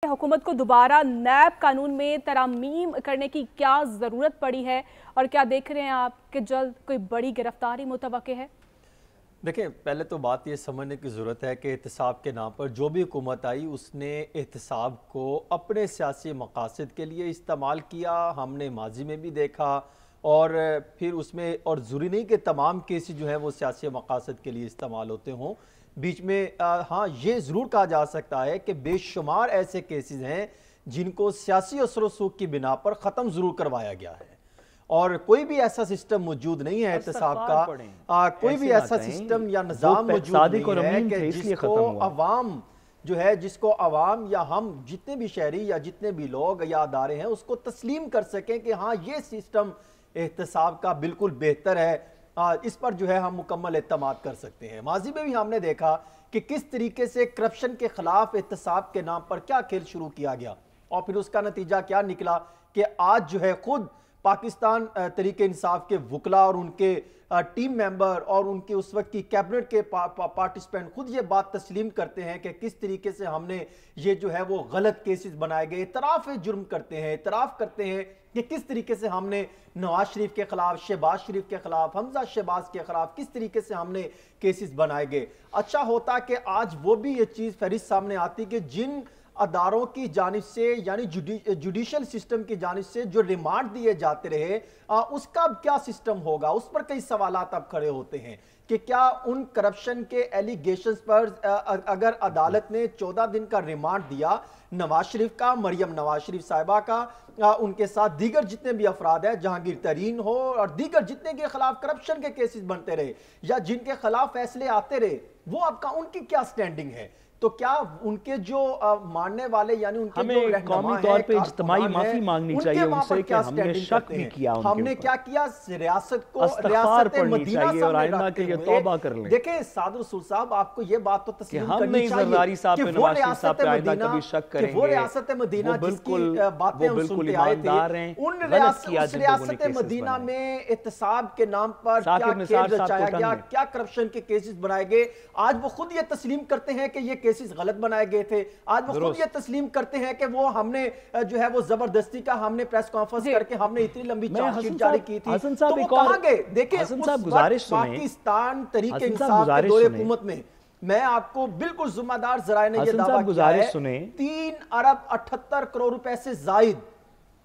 हुकूमत को दोबारा नैब कानून में तरमीम करने की क्या ज़रूरत पड़ी है और क्या देख रहे हैं आप कि जल्द कोई बड़ी गिरफ्तारी मुतवक्के है? देखिए, पहले तो बात ये समझने की ज़रूरत है कि एहतसाब के नाम पर जो भी हुकूमत आई उसने एहतसाब को अपने सियासी मकासद के लिए इस्तेमाल किया। हमने माजी में भी देखा और फिर उसमें और ज़रूरी नहीं कि तमाम केसेस जो हैं वो सियासी मकासद के लिए इस्तेमाल होते हों। बीच में हाँ, ये ज़रूर कहा जा सकता है कि बेशुमार ऐसे केसेस हैं जिनको सियासी असर व रसूख की बिना पर ख़त्म ज़रूर करवाया गया है और कोई भी ऐसा सिस्टम मौजूद नहीं है एहतसाब का, कोई भी ऐसा सिस्टम या निज़ाम मौजूद नहीं है कि जिसको अवाम जो है, जिसको अवाम या हम जितने भी शहरी या जितने भी लोग या अदारे हैं उसको तस्लीम कर सकें कि हाँ, ये सिस्टम एहतसाब का बिल्कुल बेहतर है, इस पर जो है हम मुकम्मल एतमाद कर सकते हैं। माजी में भी हमने देखा कि किस तरीके से करप्शन के खिलाफ एहतसाब के नाम पर क्या खेल शुरू किया गया और फिर उसका नतीजा क्या निकला कि आज जो है खुद पाकिस्तान तहरीक इंसाफ के वकला और उनके टीम मेंबर और उनके उस वक्त की कैबिनेट के पार्टिसिपेंट खुद ये बात तस्लीम करते हैं कि किस तरीके से हमने ये जो है वो गलत केसेस बनाए गए। इतराफ़ जुर्म करते हैं, इतराफ़ करते हैं कि किस तरीके से हमने नवाज शरीफ के खिलाफ, शहबाज शरीफ के खिलाफ, हमजा शहबाज के खिलाफ किस तरीके से हमने केसेस बनाए गए। अच्छा होता कि आज वो भी ये चीज़ फहरिस्त सामने आती कि जिन अदारों की जानिब से यानी जुडिशल सिस्टम की जानिब से जो रिमांड दिए जाते रहे उसका अब क्या सिस्टम होगा, उस पर कई सवालात अब खड़े होते हैं कि क्या उन करप्शन के एलिगेशंस पर अगर अदालत ने 14 दिन का रिमांड दिया नवाज शरीफ का, मरियम नवाज शरीफ साहिबा का, उनके साथ दीगर जितने भी अफराद हैं, जहांगीर तरीन हो और दीगर जितने के खिलाफ करप्शन के केसेस बनते रहे या जिनके खिलाफ फैसले आते रहे, वो आपका उनकी क्या स्टैंडिंग है? तो क्या उनके जो मानने वाले यानी उनके हमें कौमी तौर पे इज्तिमाई माफी मांगनी चाहिए उनसे कि हमने शक भी किया उनके हमने क्या किया, रियासत को रियासत मदीना और आइंदा के लिए तौबा कर लें। देखिए सादर रसूल साहब, आपको ये बात तो तस्लीम करनी चाहिए कि वो रियासत मदीना कि वो रियासत मदीना जिसकी बातें हम सुनते आए थे, उन रियासत मदीना में एहतसाब के नाम पर क्या खेल रचाया गया, क्या करप्शन के केसेस बनाए गए। आज वो खुद ये तस्लीम करते हैं कि ये केसेस गलत बनाए गए थे। आज वो खुद ये तस्लीम करते हैं कि वो हमने जो है वो जबरदस्ती का हमने प्रेस कॉन्फ्रेंस करके हमने इतनी लंबी चार्जशीट जारी की थी। तो वो कहां गए? देखिए पाकिस्तान तहरीक इंसाफ के दौरे हुकूमत में मैं आपको बिल्कुल जिम्मेदार जराए ने ये दावा किया है 3 अरब 78 करोड़ रुपए से जायद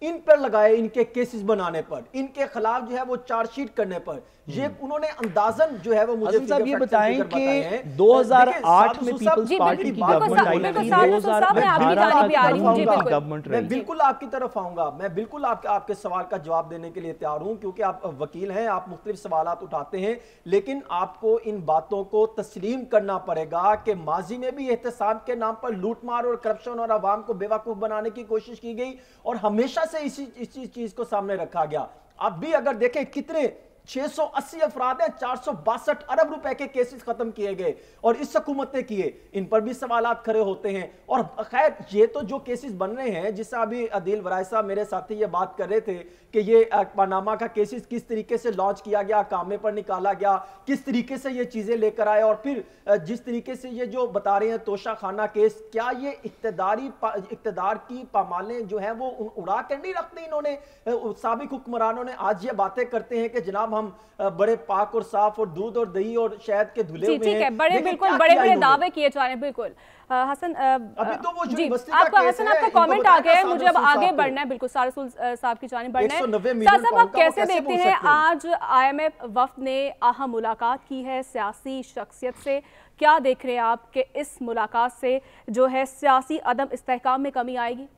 इन पर लगाए, इनके केसेस बनाने पर, इनके खिलाफ जो है वो चार्जशीट करने पर। ये उन्होंने अंदाजन जो है वो मुझे साहब ये बताएं कि 2008 में पीपल्स पार्टी की गवर्नमेंट आई थी, 2018 की गवर्नमेंट रही। मैं बिल्कुल आपकी तरफ आऊंगा, मैं बिल्कुल आपके सवाल का जवाब देने के लिए तैयार हूं क्योंकि आप वकील हैं, आप मुख्तलिफ सवालात उठाते हैं, लेकिन आपको इन बातों को तस्लीम करना पड़ेगा कि माजी में भी एहतसाब के नाम पर लूटमार और करप्शन और अवाम को बेवकूफ बनाने की कोशिश की गई और हमेशा से इसी चीज को सामने रखा गया। अब भी अगर देखें कितने 680 अफराद हैं, 462 अरब रुपए के केसेस खत्म किए गए और इस हुकूमत ने किए, इन पर भी सवालात खड़े होते हैं। और खैर ये तो जो केसेस बन रहे हैं, जिससे अभी अदील वराई साहब मेरे साथी ये बात कर रहे थे कि ये पनामा का केसेस किस तरीके से लॉन्च किया गया, कामे पर निकाला गया, किस तरीके से ये चीजें लेकर आए और फिर जिस तरीके से ये जो बता रहे हैं तोशा खाना केस, क्या ये इक्तदार की पामालें जो है वो उड़ा कर नहीं रखते इन्होंने, साबिक हुक्मरानों ने। आज ये बातें करते हैं कि जनाब हम बड़े पाक और साफ और दूध और दही और शहद के धुले हुए हैं। ठीक है, बड़े दावे किए जा रहे हैं। बिल्कुल हसन, अभी तो वो जी आपका कमेंट आ गया है, मुझे अब आगे बढ़ना है, बिल्कुल सादर रसूल साहब की जानिब बढ़ना है। साहब आप कैसे देखते हैं आज IMF वफ्द ने अहम मुलाकात की है सियासी शख्सियत से, क्या देख रहे हैं आप कि इस मुलाकात से जो है सियासी अदम इस्तेहकाम में कमी आएगी?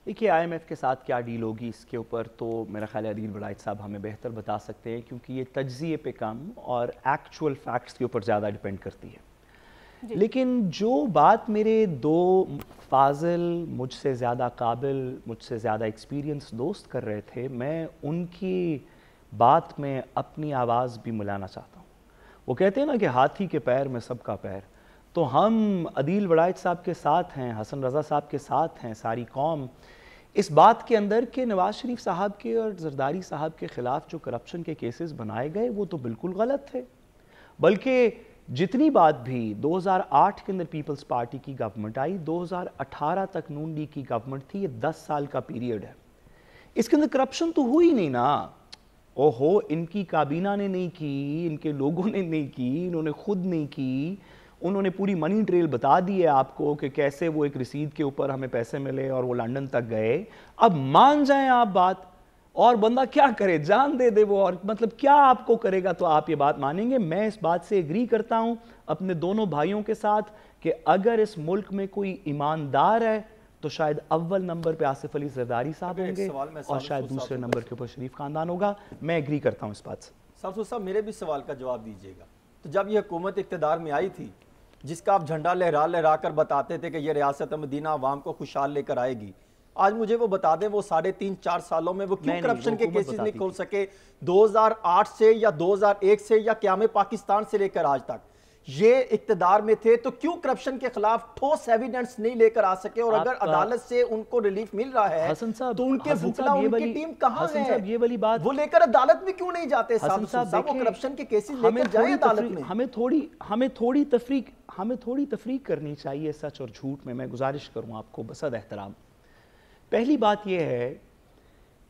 देखिए IMF के साथ क्या डील होगी इसके ऊपर तो मेरा ख्याल है अदील वड़ाइच साहब हमें बेहतर बता सकते हैं क्योंकि ये तज्ज़िये पे कम और एक्चुअल फैक्ट्स के ऊपर ज़्यादा डिपेंड करती है। लेकिन जो बात मेरे दो फाजिल, मुझसे ज़्यादा काबिल, मुझसे ज़्यादा एक्सपीरियंस दोस्त कर रहे थे, मैं उनकी बात में अपनी आवाज़ भी मिलाना चाहता हूँ। वो कहते हैं ना कि हाथी के पैर में सबका पैर, तो हम अदील वड़ाइच साहब के साथ हैं, हसन रज़ा साहब के साथ हैं, सारी कौम इस बात के अंदर कि नवाज शरीफ साहब के और जरदारी साहब के खिलाफ जो करप्शन के केसेस बनाए गए वो तो बिल्कुल गलत थे, बल्कि जितनी बात भी 2008 के अंदर पीपल्स पार्टी की गवर्नमेंट आई, 2018 तक नून लीग की गवर्नमेंट थी, ये 10 साल का पीरियड है। इसके अंदर करप्शन तो हुई नहीं ना। ओहो, इनकी काबीना ने नहीं की, इनके लोगों ने नहीं की, इन्होंने खुद नहीं की। उन्होंने पूरी मनी ट्रेल बता दी है आपको कि कैसे वो एक रसीद के ऊपर हमें पैसे मिले और वो लंदन तक गए। अब मान जाएं आप बात, और बंदा क्या करे, जान दे दे वो, और मतलब क्या आपको करेगा तो आप ये बात मानेंगे। मैं इस बात से एग्री करता हूं अपने दोनों भाइयों के साथ कि अगर इस मुल्क में कोई ईमानदार है तो शायद अव्वल नंबर पे आसिफ अली जरदारी साहब होंगे और शायद दूसरे नंबर के ऊपर शरीफ खानदान होगा। मैं एग्री करता हूं इस बात से। साहब साहब मेरे भी सवाल का जवाब दीजिएगा। तो जब ये हुकूमत इक़्तिदार में आई थी, जिसका आप झंडा लहरा लहरा कर बताते थे कि ये रियासत मदीना आवाम को खुशहाल लेकर आएगी, आज मुझे वो बता दें वो 3.5-4 सालों में वो क्यों करप्शन के केसेस नहीं खोल सके? 2008 से या 2001 से या क़याम पाकिस्तान से लेकर आज तक ये इक़्तिदार में थे, तो क्यों करप्शन के खिलाफ ठोस एविडेंस नहीं लेकर आ सके? और अगर अदालत से उनको रिलीफ मिल रहा है तो उनके वकीला, उनकी टीम कहां है? ये वाली बात वो लेकर अदालत में क्यों नहीं जाते? साहब वो करप्शन के केसेस लेकर जाए अदालत में। हमें थोड़ी तफरीक करनी चाहिए सच और झूठ में। मैं गुजारिश करूं आपको बसद एहतराम। पहली बात यह है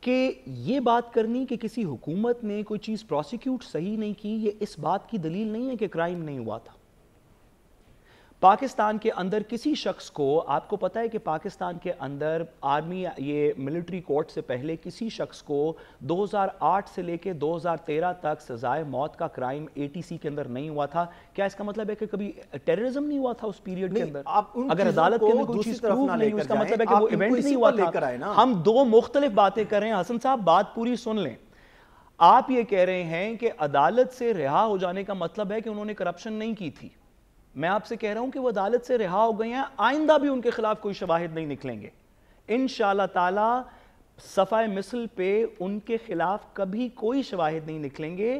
कि ये बात करनी कि किसी हुकूमत ने कोई चीज़ प्रोसिक्यूट सही नहीं की, ये इस बात की दलील नहीं है कि क्राइम नहीं हुआ था। पाकिस्तान के अंदर किसी शख्स को, आपको पता है कि पाकिस्तान के अंदर आर्मी, ये मिलिट्री कोर्ट से पहले किसी शख्स को 2008 से लेके 2013 तक सजाए मौत का क्राइम ATC के अंदर नहीं हुआ था। क्या इसका मतलब है कि कभी टेररिज्म नहीं हुआ था उस पीरियड के अंदर? अगर अदालत के अंदर कोई चीज प्रूव नहीं हुई, इसका मतलब है कि वो इवेंट नहीं हुआ था। हम दो मुख्तलिफ बातें कर रहे हैं। हसन साहब बात पूरी सुन लें। आप ये कह रहे हैं कि अदालत से रिहा हो जाने का मतलब है कि उन्होंने करप्शन नहीं की थी। मैं आपसे कह रहा हूं कि वो अदालत से रिहा हो गए हैं, आइंदा भी उनके खिलाफ कोई शवाहिद नहीं निकलेंगे इंशाअल्लाह ताला। सफ़ाए मिसल पे उनके खिलाफ कभी कोई शवाहिद नहीं निकलेंगे।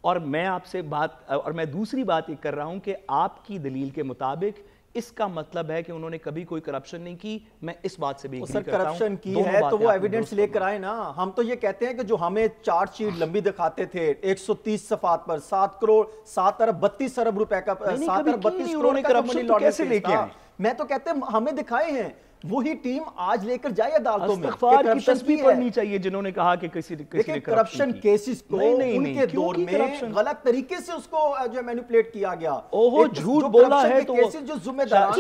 और मैं आपसे बात, और मैं दूसरी बात ये कर रहा हूं कि आपकी दलील के मुताबिक इसका मतलब है कि उन्होंने कभी कोई करप्शन नहीं की। मैं इस बात से भी एग्री करता हूं। करप्शन की है तो वो एविडेंस लेकर आए ना। हम तो ये कहते हैं कि जो हमें चार्जशीट लंबी दिखाते थे 130 सफ़ात पर 7 करोड़ 7 अरब 32 अरब रुपए का 7 अरब 32 करोड़ का मनी लॉन्ड्रिंग कैसे आए? मैं तो कहते हैं हमें दिखाए हैं, वही टीम आज लेकर जाए अदालतों में। इस्तग़फ़ार की तस्बीह पढ़नी चाहिए जिन्होंने कहा कि किसी ने करप्शन केसेस को उनके दौर में गलत तरीके से उसको जो मैनिपुलेट किया गया। ओहो, झूठ बोला है तो केसेस जो जिम्मेदार